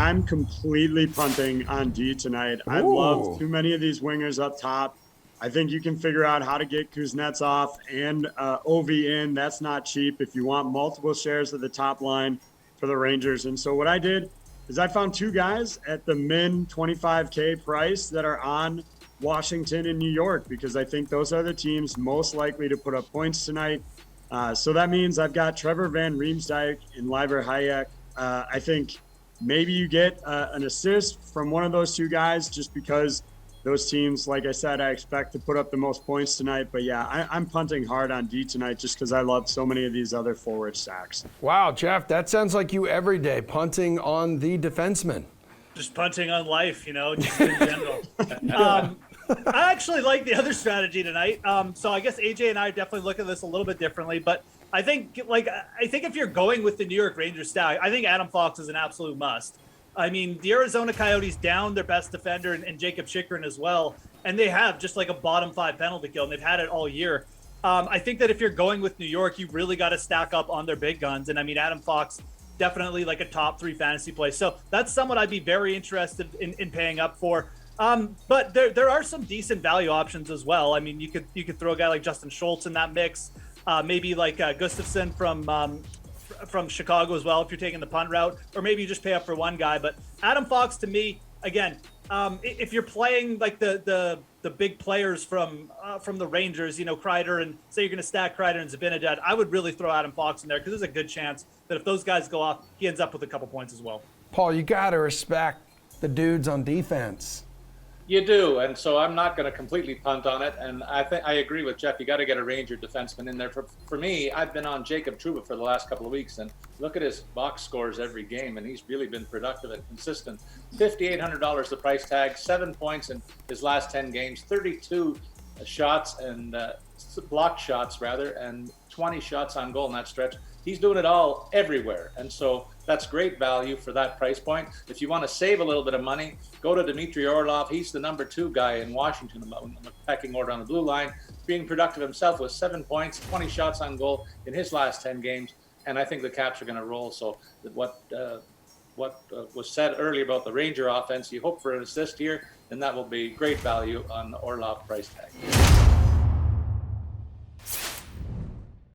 I'm completely punting on D tonight. I love too many of these wingers up top. I think you can figure out how to get Kuznetsov and OV in. That's not cheap if you want multiple shares of the top line for the Rangers. And so what I did is I found two guys at the min 25K price that are on Washington and New York, because I think those are the teams most likely to put up points tonight. So that means I've got Trevor Van Riemsdyk and Leiber Hayek. I think maybe you get an assist from one of those two guys, just because those teams, like I said, I expect to put up the most points tonight. But yeah, I'm punting hard on D tonight just because I love so many of these other forward stacks. Wow, Geoff, that sounds like you every day, punting on the defenseman. Just punting on life, just in general. I actually like the other strategy tonight. So I guess AJ and I definitely look at this a little bit differently. But I think if you're going with the New York Rangers stack, I think Adam Fox is an absolute must. I mean, the Arizona Coyotes down their best defender and Jacob Chychrun as well, and they have just like a bottom 5 penalty kill, and they've had it all year. I think that if you're going with New York, you really got to stack up on their big guns. And I mean, Adam Fox, definitely like a top 3 fantasy play. So that's someone I'd be very interested in paying up for. But there are some decent value options as well. I mean, you could throw a guy like Justin Scholz in that mix, maybe like Gustafsson from Chicago as well if you're taking the punt route, or maybe you just pay up for one guy. But Adam Fox, to me, again, if you're playing like the big players from the Rangers, Kreider, and say you're going to stack Kreider and Zibanejad, I would really throw Adam Fox in there, because there's a good chance that if those guys go off, he ends up with a couple points as well. Paul, you got to respect the dudes on defense. You do, and so I'm not going to completely punt on it. And I think I agree with Geoff. You got to get a Ranger defenseman in there. For me, I've been on Jacob Trouba for the last couple of weeks, and look at his box scores every game, and he's really been productive and consistent. $5,800 the price tag, 7 points in his last 10 games, 32 shots and blocked shots rather, and 20 shots on goal in that stretch. He's doing it all everywhere, and so that's great value for that price point. If you want to save a little bit of money, go to Dmitry Orlov. He's the number 2 guy in Washington on the pecking order on the blue line, being productive himself with 7 points, 20 shots on goal in his last 10 games, and I think the Caps are going to roll. So what was said earlier about the Ranger offense, you hope for an assist here, and that will be great value on the Orlov price tag.